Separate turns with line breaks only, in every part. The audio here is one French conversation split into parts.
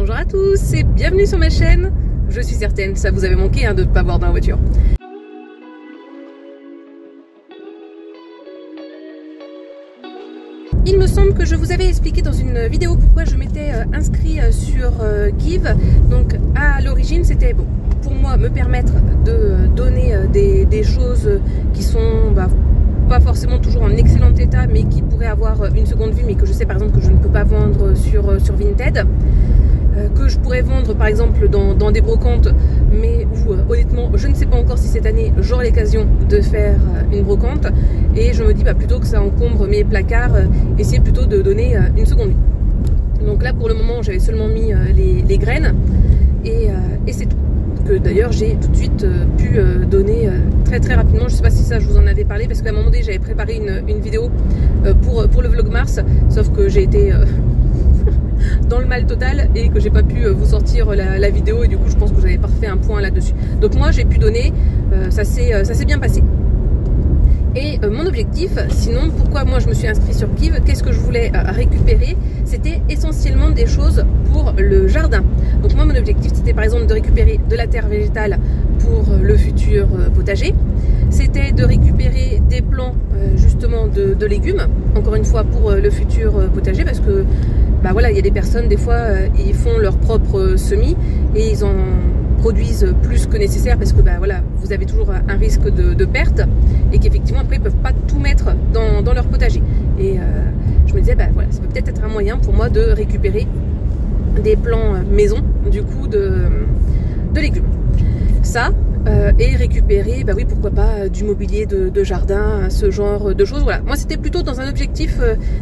Bonjour à tous et bienvenue sur ma chaîne. Je suis certaine, ça vous avait manqué de ne pas voir dans la voiture. Il me semble que je vous avais expliqué dans une vidéo pourquoi je m'étais inscrit sur Give. Donc à l'origine c'était pour moi me permettre de donner des choses qui sont pas forcément toujours en excellent état, mais qui pourraient avoir une seconde vie, mais que je sais par exemple que je ne peux pas vendre sur Vinted, que je pourrais vendre par exemple dans des brocantes, mais où honnêtement je ne sais pas encore si cette année j'aurai l'occasion de faire une brocante, et je me dis plutôt que ça encombre mes placards, essayer plutôt de donner une seconde vie. Donc là pour le moment j'avais seulement mis les graines et c'est tout. Que d'ailleurs j'ai tout de suite pu donner très rapidement. Je sais pas si ça je vous en avais parlé, parce qu'à un moment donné j'avais préparé une vidéo pour le vlog mars, sauf que j'ai été dans le mal total et que j'ai pas pu vous sortir la vidéo, et du coup je pense que j'avais pas refait un point là-dessus. Donc moi j'ai pu donner, ça s'est bien passé. Et mon objectif, sinon pourquoi moi je me suis inscrit sur Give, qu'est-ce que je voulais récupérer, c'était essentiellement des choses pour le jardin. Donc moi mon objectif c'était par exemple de récupérer de la terre végétale pour le futur potager, c'était de récupérer des plants justement de légumes, encore une fois pour le futur potager, parce que voilà, il y a des personnes des fois ils font leur propre semis et ils en produisent plus que nécessaire, parce que voilà, vous avez toujours un risque de perte, et qu'effectivement après ils peuvent pas tout mettre dans leur potager. Et je me disais voilà, ça peut peut-être être un moyen pour moi de récupérer des plants maison du coup de légumes. Ça et récupérer oui, pourquoi pas du mobilier de jardin, ce genre de choses. Voilà, moi c'était plutôt dans un objectif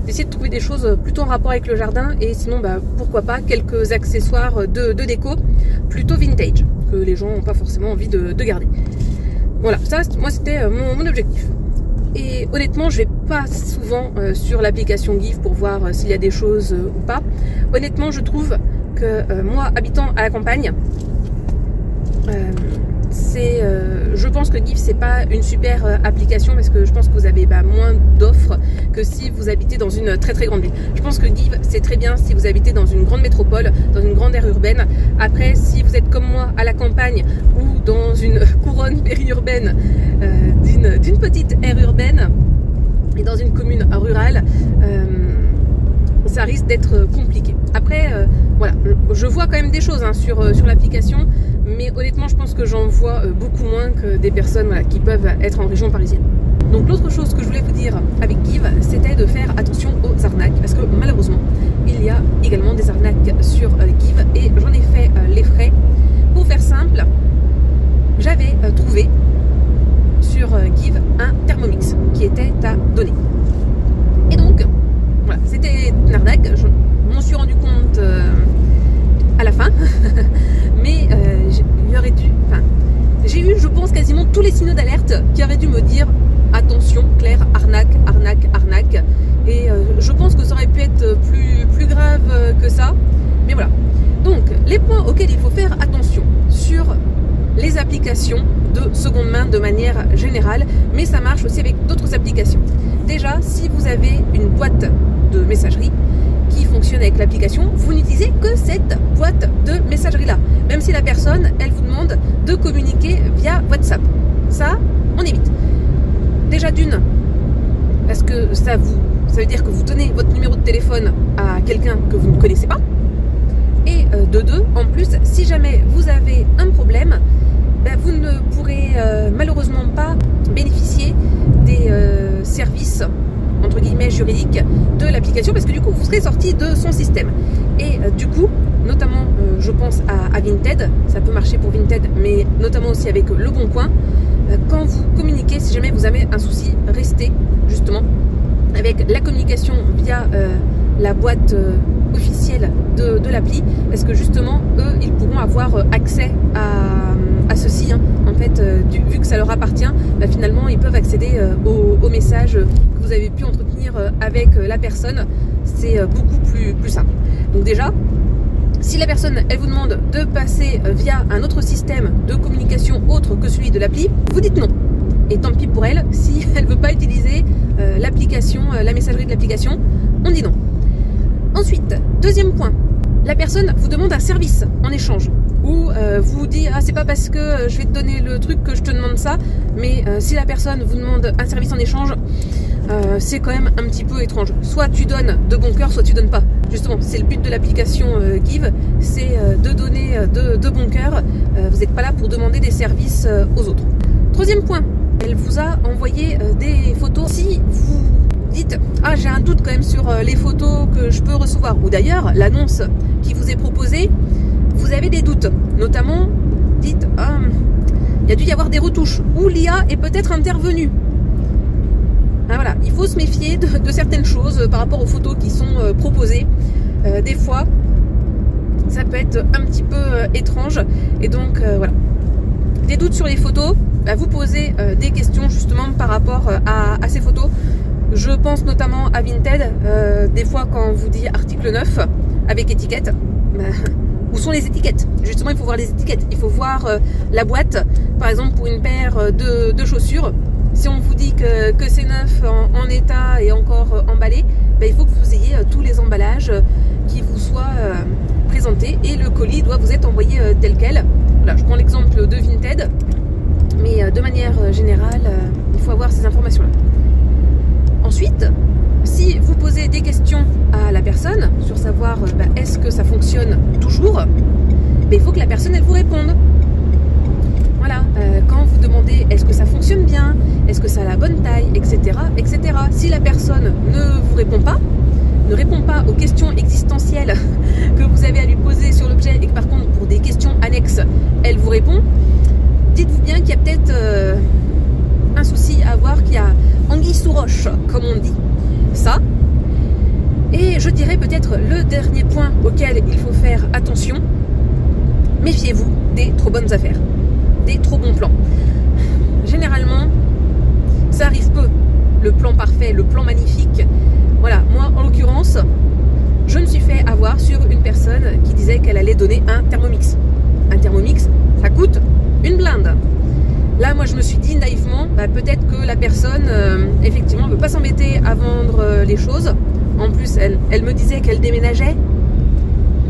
d'essayer de trouver des choses plutôt en rapport avec le jardin, et sinon pourquoi pas quelques accessoires de déco plutôt vintage que les gens n'ont pas forcément envie de garder. Voilà, ça moi c'était mon objectif. Et honnêtement je vais pas souvent sur l'application Give pour voir s'il y a des choses ou pas. Honnêtement je trouve que moi habitant à la campagne, je pense que Give c'est pas une super application, parce que je pense que vous avez moins d'offres que si vous habitez dans une très grande ville. Je pense que Give c'est très bien si vous habitez dans une grande métropole, dans une grande aire urbaine. Après si vous êtes comme moi à la campagne ou dans une couronne périurbaine d'une petite aire urbaine et dans une commune rurale, ça risque d'être compliqué. Après voilà, je vois quand même des choses sur l'application, mais honnêtement je pense que j'en vois beaucoup moins que des personnes qui peuvent être en région parisienne. Donc l'autre chose que je voulais vous dire avec Give, c'était de faire attention aux arnaques, parce que malheureusement il y a également des arnaques sur Give, et j'en ai fait les frais. Pour faire simple, j'avais trouvé sur Give un Thermomix qui était à donner, et donc voilà, c'était une arnaque. Je m'en suis rendu compte à la fin mais j'ai eu, je pense, quasiment tous les signaux d'alerte qui auraient dû me dire attention Claire, arnaque. Et je pense que ça aurait pu être plus grave que ça, mais voilà. Donc les points auxquels il faut faire attention sur les applications de seconde main de manière générale, mais ça marche aussi avec d'autres applications. Déjà, si vous avez une boîte de messagerie qui fonctionne avec l'application, vous n'utilisez que cette boîte de messagerie là, même si la personne elle vous demande de communiquer via WhatsApp. Ça on évite. Déjà d'une, parce que ça veut dire que vous donnez votre numéro de téléphone à quelqu'un que vous ne connaissez pas, et de deux, en plus si jamais vous avez un problème, vous ne pourrez malheureusement pas bénéficier des services entre guillemets juridiques de l'application, parce que du coup vous serez sorti de son système. Et du coup, notamment je pense à Vinted, ça peut marcher pour Vinted, mais notamment aussi avec Le Bon Coin, quand vous communiquez, si jamais vous avez un souci, restez justement avec la communication via la boîte officielle de l'appli, parce que justement eux ils pourront avoir accès à ceci en fait, vu que ça leur appartient, finalement ils peuvent accéder aux messages que vous avez pu entretenir avec la personne. C'est beaucoup plus simple. Donc déjà, si la personne elle vous demande de passer via un autre système de communication autre que celui de l'appli, vous dites non. Et tant pis pour elle, si elle ne veut pas utiliser l'application, la messagerie de l'application, on dit non. Ensuite, deuxième point, la personne vous demande un service en échange, ou vous dit ah c'est pas parce que je vais te donner le truc que je te demande ça, mais si la personne vous demande un service en échange, c'est quand même un petit peu étrange. Soit tu donnes de bon cœur, soit tu donnes pas. Justement, c'est le but de l'application Give, c'est de donner de bon cœur. Vous n'êtes pas là pour demander des services aux autres. Troisième point, elle vous a envoyé des photos. Si vous dites ah j'ai un doute quand même sur les photos que je peux recevoir, ou d'ailleurs l'annonce qui vous est proposée, vous avez des doutes, notamment dites ah, il y a dû y avoir des retouches, ou l'IA est peut-être intervenue. Ah, voilà, il faut se méfier de certaines choses par rapport aux photos qui sont proposées. Des fois, ça peut être un petit peu étrange. Et donc, voilà. Des doutes sur les photos, bah, vous posez des questions justement par rapport à ces photos. Je pense notamment à Vinted. Des fois, quand on vous dit article 9 avec étiquette, bah, où sont les étiquettes? Justement, il faut voir les étiquettes. Il faut voir la boîte. Par exemple, pour une paire de chaussures, si on vous dit que c'est neuf en état et encore emballé, ben il faut que vous ayez tous les emballages qui vous soient présentés, et le colis doit vous être envoyé tel quel. Voilà, je prends l'exemple de Vinted, mais de manière générale, il faut avoir ces informations-là. Ensuite, si vous posez des questions à la personne sur savoir est-ce que ça fonctionne toujours, ben il faut que la personne elle vous réponde. Voilà, quand vous demandez est-ce que ça fonctionne bien, est-ce que ça a la bonne taille, etc., etc. Si la personne ne vous répond pas, ne répond pas aux questions existentielles que vous avez à lui poser sur l'objet, et que par contre pour des questions annexes, elle vous répond, dites-vous bien qu'il y a peut-être un souci à avoir, qu'il y a anguille sous roche, comme on dit. Ça. Et je dirais peut-être le dernier point auquel il faut faire attention, méfiez-vous des trop bonnes affaires. Des trop bons plans. Généralement, ça arrive peu. Le plan parfait, le plan magnifique. Voilà, moi en l'occurrence, je me suis fait avoir sur une personne qui disait qu'elle allait donner un Thermomix. Un Thermomix, ça coûte une blinde. Là, moi je me suis dit naïvement, peut-être que la personne, effectivement, ne veut pas s'embêter à vendre les choses. En plus, elle me disait qu'elle déménageait.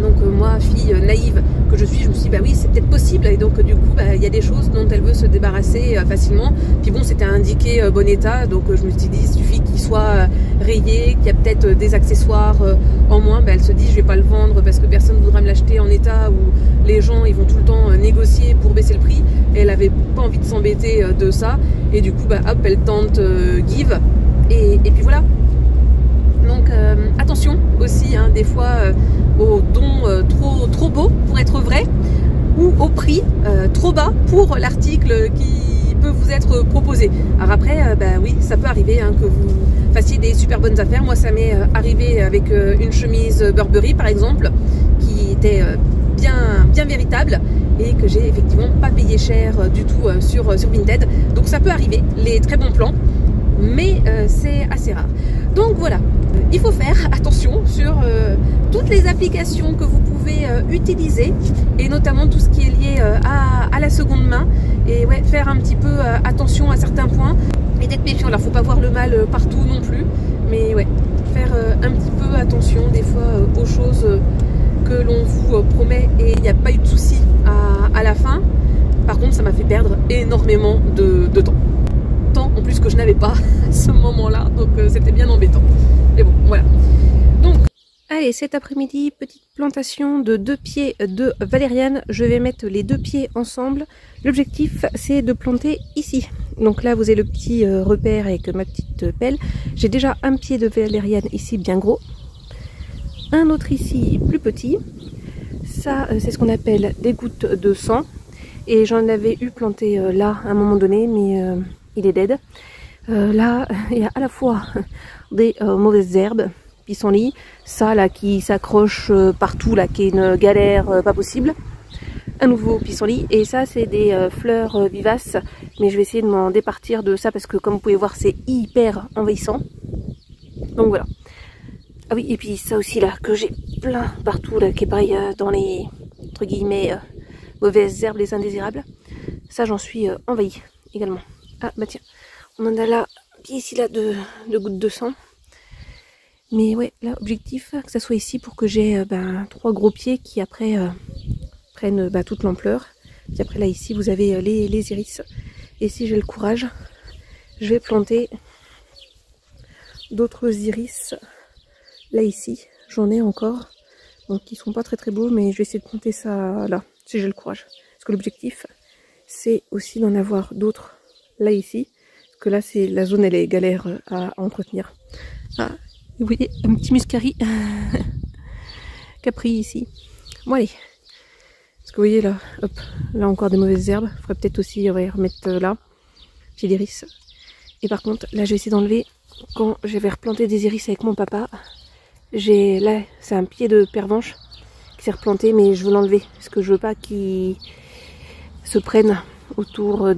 Donc moi, fille naïve que je suis, je me suis dit oui, c'est peut-être possible, et donc du coup il y a des choses dont elle veut se débarrasser facilement. Puis bon, c'était indiqué bon état, donc je me suis dit il suffit qu'il soit rayé, qu'il y a peut-être des accessoires en moins. Elle se dit je vais pas le vendre parce que personne ne voudra me l'acheter en état, où les gens ils vont tout le temps négocier pour baisser le prix, et elle avait pas envie de s'embêter de ça, et du coup hop, elle tente Give, et puis voilà. Donc attention aussi, hein, des fois aux dons trop beaux pour être vrai, ou au prix trop bas pour l'article qui peut vous être proposé. Alors après, oui, ça peut arriver hein, que vous fassiez des super bonnes affaires. Moi, ça m'est arrivé avec une chemise Burberry, par exemple, qui était bien véritable, et que j'ai effectivement pas payé cher du tout sur Vinted. Donc ça peut arriver, les très bons plans, mais c'est assez rare. Donc voilà, il faut faire attention sur toutes les applications que vous pouvez utiliser, et notamment tout ce qui est lié à la seconde main, et ouais, faire un petit peu attention à certains points, et d'être méfiant. Alors faut pas voir le mal partout non plus, mais ouais, faire un petit peu attention des fois aux choses que l'on vous promet et il n'y a pas eu de souci à la fin. Par contre, ça m'a fait perdre énormément de temps. Temps en plus que je n'avais pas à ce moment-là, donc c'était bien embêtant. Mais bon, voilà. Donc, allez, cet après-midi, petite plantation de 2 pieds de valériane. Je vais mettre les 2 pieds ensemble. L'objectif, c'est de planter ici. Donc là, vous avez le petit repère avec ma petite pelle. J'ai déjà un pied de valériane ici, bien gros. Un autre ici, plus petit. Ça, c'est ce qu'on appelle des gouttes de sang. Et j'en avais eu planté là, à un moment donné, mais il est dead. Là, il y a à la fois des mauvaises herbes, pissenlit, ça là qui s'accroche partout, là, qui est une galère pas possible. Un nouveau pissenlit, et ça c'est des fleurs vivaces, mais je vais essayer de m'en départir de ça parce que comme vous pouvez voir c'est hyper envahissant. Donc voilà. Ah oui, et puis ça aussi là que j'ai plein partout là, qui est pareil dans les entre guillemets mauvaises herbes, les indésirables. Ça j'en suis envahie également. Ah bah tiens, on en a là, ici là de gouttes de sang. Mais ouais, là, objectif, que ça soit ici pour que j'ai 3 gros pieds qui après prennent toute l'ampleur. Puis après là, ici, vous avez les iris. Et si j'ai le courage, je vais planter d'autres iris. Là, ici, j'en ai encore. Donc, ils sont pas très très beaux, mais je vais essayer de planter ça là, si j'ai le courage. Parce que l'objectif, c'est aussi d'en avoir d'autres là, ici. Parce que là, c'est la zone, elle est galère à entretenir. Ah, vous voyez, un petit muscari capri ici. Bon, allez. Parce que vous voyez là, hop, là encore des mauvaises herbes. Il faudrait peut-être aussi remettre là. J'ai l'iris. Et par contre, là, je vais essayer d'enlever. Quand je vais replanter des iris avec mon papa, là, c'est un pied de pervenche qui s'est replanté, mais je veux l'enlever. Parce que je veux pas qu'il se prenne autour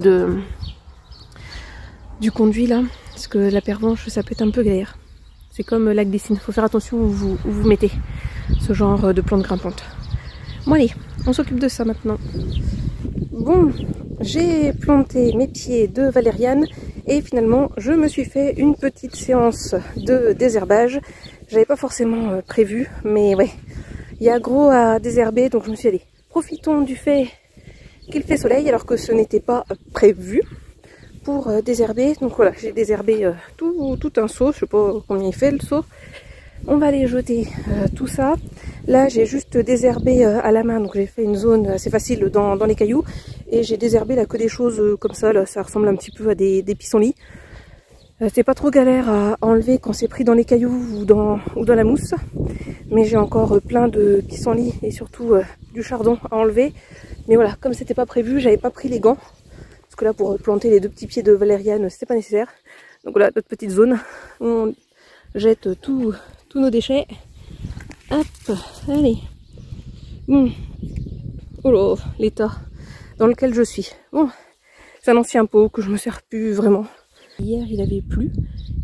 du conduit là. Parce que la pervenche, ça peut être un peu galère. C'est comme la glycine, il faut faire attention où vous mettez ce genre de plantes grimpantes. Bon allez, on s'occupe de ça maintenant. Bon, j'ai planté mes pieds de valériane et finalement je me suis fait une petite séance de désherbage. J'avais pas forcément prévu, mais ouais, il y a gros à désherber, donc je me suis dit, profitons du fait qu'il fait soleil alors que ce n'était pas prévu pour désherber. Donc voilà, j'ai désherbé tout un seau, je sais pas combien il fait le seau. On va aller jeter tout ça. Là j'ai juste désherbé à la main, donc j'ai fait une zone assez facile dans les cailloux. Et j'ai désherbé là que des choses comme ça, là ça ressemble un petit peu à des pissenlits. C'est pas trop galère à enlever quand c'est pris dans les cailloux ou dans la mousse. Mais j'ai encore plein de pissenlits et surtout du chardon à enlever. Mais voilà, comme c'était pas prévu, j'avais pas pris les gants. Parce que là pour planter les 2 petits pieds de valériane, c'était pas nécessaire. Donc voilà, notre petite zone où on jette tous nos déchets. Hop, allez. Oh là, l'état dans lequel je suis. Bon, c'est un ancien pot que je me sers plus vraiment. Hier, il avait plu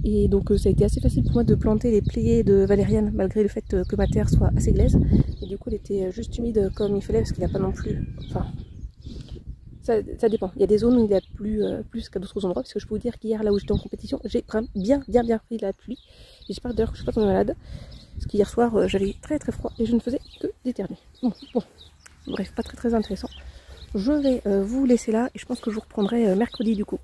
et donc ça a été assez facile pour moi de planter les pieds de valériane malgré le fait que ma terre soit assez glaise. Et du coup, elle était juste humide comme il fallait parce qu'il n'y a pas non plus... Enfin, ça dépend. Il y a des zones où il a plu plus qu'à d'autres endroits parce que je peux vous dire qu'hier, là où j'étais en compétition, j'ai bien pris la pluie. Et j'espère d'ailleurs que je ne suis pas tombée malade. Parce qu'hier soir, j'avais très froid et je ne faisais que d'éternuer. Bon, bref, pas très intéressant. Je vais vous laisser là et je pense que je vous reprendrai mercredi du coup.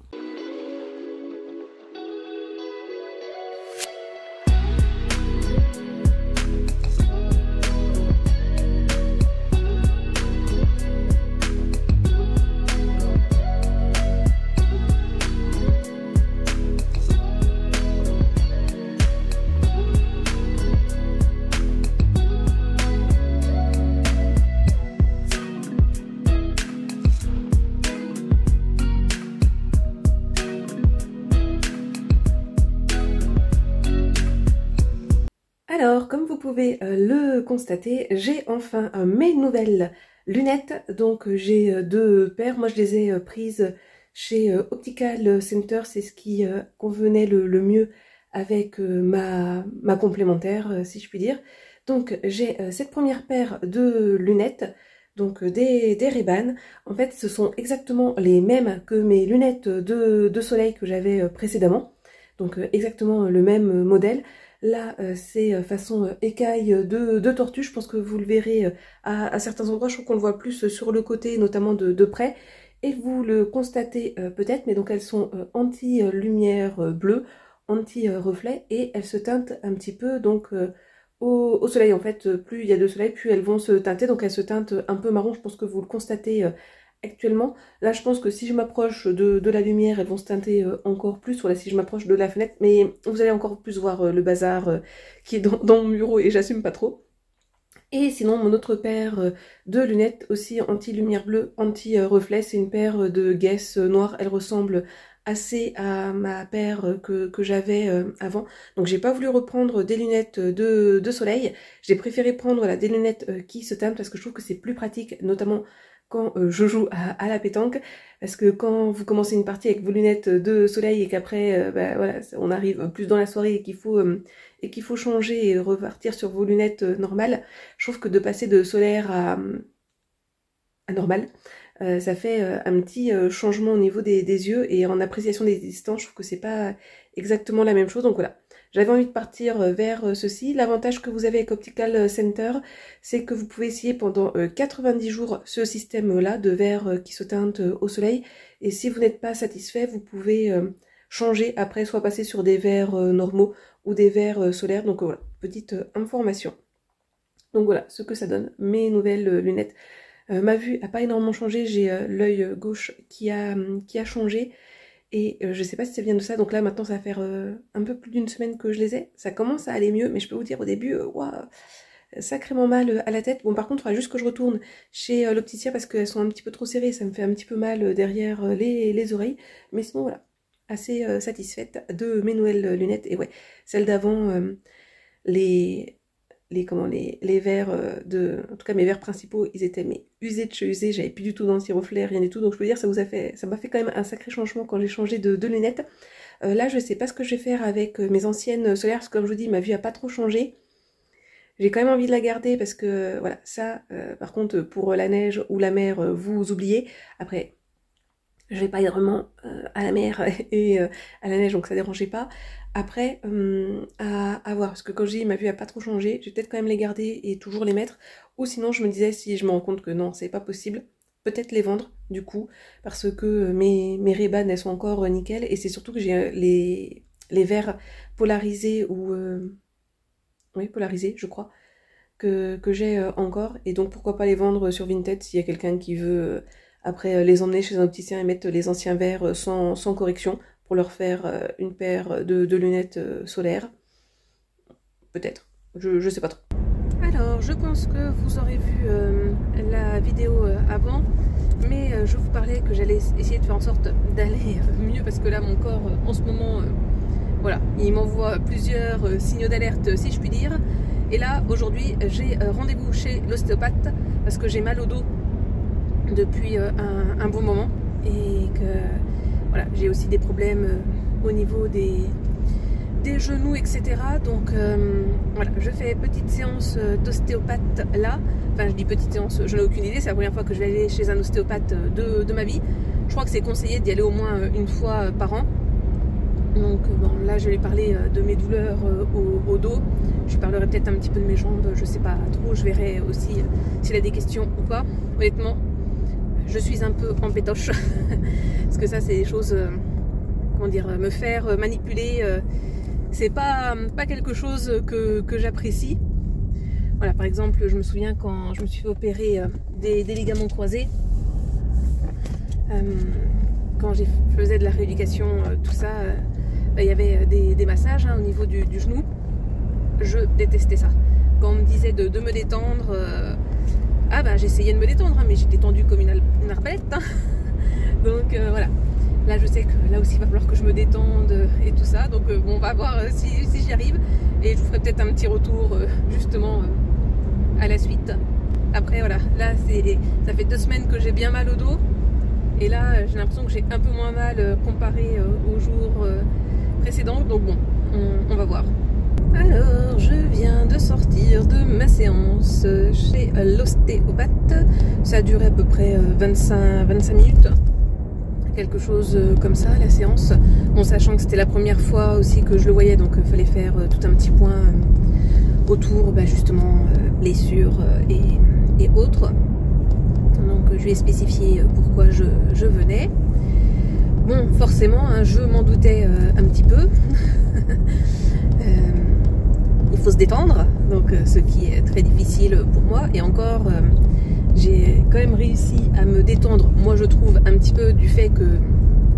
Alors, comme vous pouvez le constater, j'ai enfin mes nouvelles lunettes. Donc j'ai 2 paires. Moi je les ai prises chez Optical Center. C'est ce qui convenait le mieux avec ma complémentaire, si je puis dire. Donc j'ai cette première paire de lunettes, donc des Ray-Ban. En fait, ce sont exactement les mêmes que mes lunettes de soleil que j'avais précédemment. Donc exactement le même modèle. Là, c'est façon écaille de tortue. Je pense que vous le verrez à certains endroits. Je trouve qu'on le voit plus sur le côté, notamment de près. Et vous le constatez peut-être, mais donc elles sont anti-lumière bleue, anti-reflet, et elles se teintent un petit peu donc au soleil. En fait, plus il y a de soleil, plus elles vont se teinter. Donc elles se teintent un peu marron. Je pense que vous le constatez actuellement. Là, je pense que si je m'approche de la lumière, elles vont se teinter encore plus. Voilà, si je m'approche de la fenêtre. Mais vous allez encore plus voir le bazar qui est dans mon bureau et j'assume pas trop. Et sinon, mon autre paire de lunettes, aussi anti-lumière bleue, anti-reflet, c'est une paire de Guess noire. Elle ressemble assez à ma paire que j'avais avant. Donc j'ai pas voulu reprendre des lunettes de soleil. J'ai préféré prendre des lunettes qui se teintent parce que je trouve que c'est plus pratique, notamment quand je joue à la pétanque, parce que quand vous commencez une partie avec vos lunettes de soleil et qu'après voilà, on arrive plus dans la soirée et qu'il faut changer et repartir sur vos lunettes normales, je trouve que de passer de solaire à normal, ça fait un petit changement au niveau des yeux et en appréciation des distances, je trouve que c'est pas exactement la même chose. Donc voilà, j'avais envie de partir vers ceci. L'avantage que vous avez avec Optical Center, c'est que vous pouvez essayer pendant 90 jours ce système-là de verre qui se teinte au soleil. Et si vous n'êtes pas satisfait, vous pouvez changer après, soit passer sur des verres normaux ou des verres solaires. Donc voilà, petite information. Donc voilà ce que ça donne, mes nouvelles lunettes. Ma vue n'a pas énormément changé, j'ai l'œil gauche qui a changé. Et je sais pas si ça vient de ça, donc là maintenant ça va faire un peu plus d'une semaine que je les ai. Ça commence à aller mieux, mais je peux vous dire au début, waouh, sacrément mal à la tête. Bon par contre, il faudra juste que je retourne chez l'opticien parce qu'elles sont un petit peu trop serrées, ça me fait un petit peu mal derrière les oreilles. Mais sinon voilà, assez satisfaite de mes nouvelles lunettes. Et ouais, celles d'avant, les verres en tout cas mes verres principaux, ils étaient usés de chez usés, j'avais plus du tout d'anti-reflet, rien du tout, donc je peux dire ça m'a fait quand même un sacré changement quand j'ai changé de lunettes. Là je sais pas ce que je vais faire avec mes anciennes solaires, parce que comme je vous dis, ma vue a pas trop changé. J'ai quand même envie de la garder parce que voilà, ça par contre pour la neige ou la mer, vous oubliez. Après je vais pas être vraiment à la mer et à la neige, donc ça dérangeait pas. Après, à voir, parce que quand je dis ma vue a pas trop changé, je vais peut-être quand même les garder et toujours les mettre. Ou sinon, je me disais, si je me rends compte que non, c'est pas possible, peut-être les vendre, du coup, parce que mes Ray-Ban, elles sont encore nickel. Et c'est surtout que j'ai les verres polarisés ou... oui, polarisés, je crois, que j'ai encore. Et donc, pourquoi pas les vendre sur Vinted s'il y a quelqu'un qui veut... après, les emmener chez un opticien et mettre les anciens verres sans correction, pour leur faire une paire de lunettes solaires. Peut-être. Je sais pas trop. Alors, je pense que vous aurez vu la vidéo avant, mais je vous parlais que j'allais essayer de faire en sorte d'aller mieux, parce que là, mon corps, en ce moment, voilà, il m'envoie plusieurs signaux d'alerte, si je puis dire. Et là, aujourd'hui, j'ai rendez-vous chez l'ostéopathe, parce que j'ai mal au dos depuis un bon moment, et que... voilà, j'ai aussi des problèmes au niveau des genoux, etc. Donc voilà, je fais petite séance d'ostéopathe là. Enfin, je dis petite séance, je n'ai aucune idée. C'est la première fois que je vais aller chez un ostéopathe de ma vie. Je crois que c'est conseillé d'y aller au moins une fois par an. Donc bon, là, je vais lui parler de mes douleurs au dos. Je lui parlerai peut-être un petit peu de mes jambes. Je sais pas trop. Je verrai aussi s'il a des questions ou pas. Honnêtement, je suis un peu en pétoche. Parce que ça, c'est des choses, comment dire, me faire manipuler, c'est pas quelque chose que j'apprécie. Voilà, par exemple, je me souviens quand je me suis fait opérer des ligaments croisés, quand je faisais de la rééducation, tout ça, il y avait des massages au niveau du genou. Je détestais ça. Quand on me disait de me détendre, ah bah j'essayais de me détendre, mais j'étais tendue comme une arbalète. Donc voilà, là je sais que là aussi il va falloir que je me détende et tout ça. Donc bon, on va voir si j'y arrive. Et je vous ferai peut-être un petit retour justement à la suite. Après voilà, là ça fait 2 semaines que j'ai bien mal au dos. Et là j'ai l'impression que j'ai un peu moins mal comparé aux jours précédents. Donc bon, on va voir. Alors, je viens de sortir de ma séance chez l'ostéopathe. Ça a duré à peu près 25 minutes. Quelque chose comme ça, la séance. Bon, sachant que c'était la première fois aussi que je le voyais, donc il fallait faire tout un petit point autour, justement, blessures et autres. Donc, je lui ai spécifié pourquoi je venais. Bon, forcément, je m'en doutais un petit peu. Il faut se détendre, donc ce qui est très difficile pour moi. Et encore, j'ai quand même réussi à me détendre, moi je trouve, un petit peu du fait que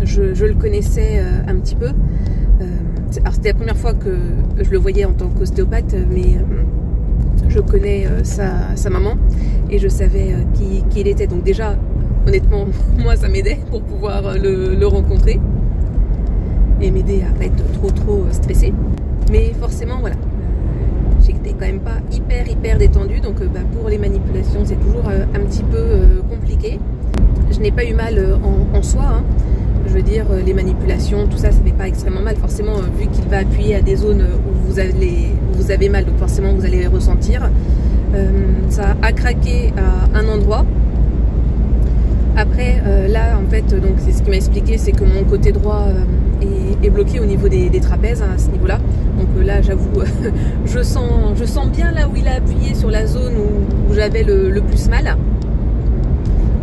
je le connaissais un petit peu. Alors c'était la première fois que je le voyais en tant qu'ostéopathe, mais je connais sa maman et je savais qui il était. Donc déjà, honnêtement, moi ça m'aidait pour pouvoir le rencontrer et m'aider à pas être trop stressée. Mais forcément, voilà, j'étais quand même pas hyper détendue, donc pour les manipulations c'est toujours un petit peu compliqué. Je n'ai pas eu mal en soi, je veux dire, les manipulations, tout ça, ça fait pas extrêmement mal. Forcément, vu qu'il va appuyer à des zones où vous avez mal, donc forcément vous allez les ressentir. Ça a craqué à un endroit. Après, là, en fait, donc c'est ce qu'il m'a expliqué, c'est que mon côté droit est bloqué au niveau des trapèzes à ce niveau-là. Donc là, j'avoue, je sens bien là où il a appuyé sur la zone où j'avais le plus mal.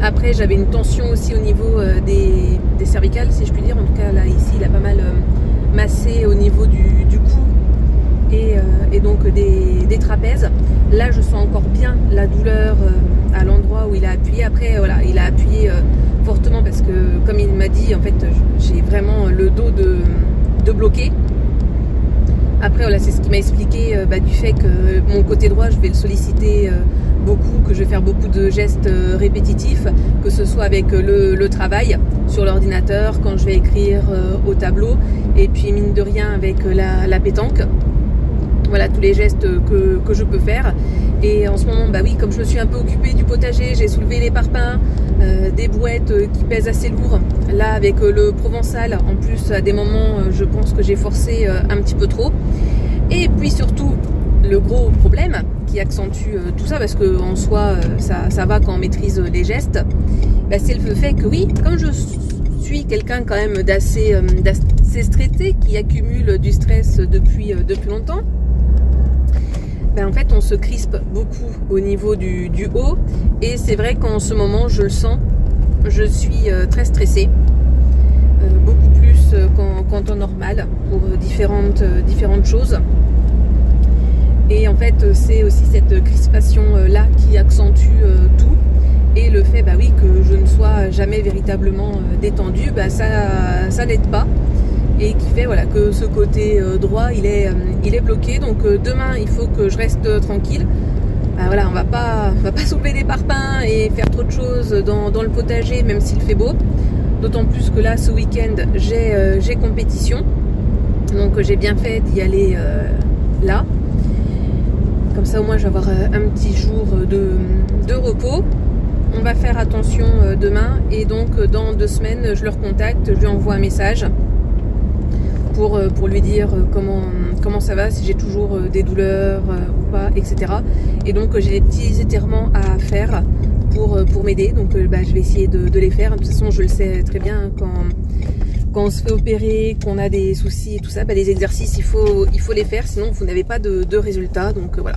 Après, j'avais une tension aussi au niveau des cervicales, si je puis dire. En tout cas, là, ici, il a pas mal massé au niveau du cou et donc des trapèzes. Là, je sens encore bien la douleur à l'endroit où il a appuyé. Après, voilà, il a appuyé fortement parce que, comme il m'a dit, en fait, j'ai vraiment le dos de bloqué. Après, voilà, c'est ce qui m'a expliqué du fait que mon côté droit, je vais le solliciter beaucoup, que je vais faire beaucoup de gestes répétitifs, que ce soit avec le travail sur l'ordinateur, quand je vais écrire au tableau, et puis mine de rien avec la pétanque. Voilà tous les gestes que je peux faire. Et en ce moment, oui, comme je me suis un peu occupée du potager, j'ai soulevé les parpaings, des brouettes qui pèsent assez lourd. Là, avec le provençal, en plus, à des moments, je pense que j'ai forcé un petit peu trop. Et puis surtout, le gros problème qui accentue tout ça, parce qu'en soi, ça va quand on maîtrise les gestes, c'est le fait que oui, comme je suis quelqu'un quand même d'assez stressé, qui accumule du stress depuis longtemps, en fait on se crispe beaucoup au niveau du haut, et c'est vrai qu'en ce moment je le sens, je suis très stressée, beaucoup plus qu'en temps normal pour différentes choses. Et en fait c'est aussi cette crispation là qui accentue tout, et le fait oui, que je ne sois jamais véritablement détendue, ça n'aide pas. Et qui fait voilà, que ce côté droit il est bloqué. Donc demain il faut que je reste tranquille. Voilà, on va pas soulever des parpaings et faire trop de choses dans le potager, même s'il fait beau. D'autant plus que là, ce week-end, j'ai compétition. Donc j'ai bien fait d'y aller là. Comme ça au moins je vais avoir un petit jour de repos. On va faire attention demain, et donc dans 2 semaines je le recontacte, je lui envoie un message pour lui dire comment ça va, si j'ai toujours des douleurs ou pas, etc. Et donc j'ai des petits étirements à faire pour m'aider. Donc je vais essayer de les faire. De toute façon, je le sais très bien, quand on se fait opérer, qu'on a des soucis et tout ça, les exercices, il faut les faire, sinon vous n'avez pas de résultat. Donc voilà.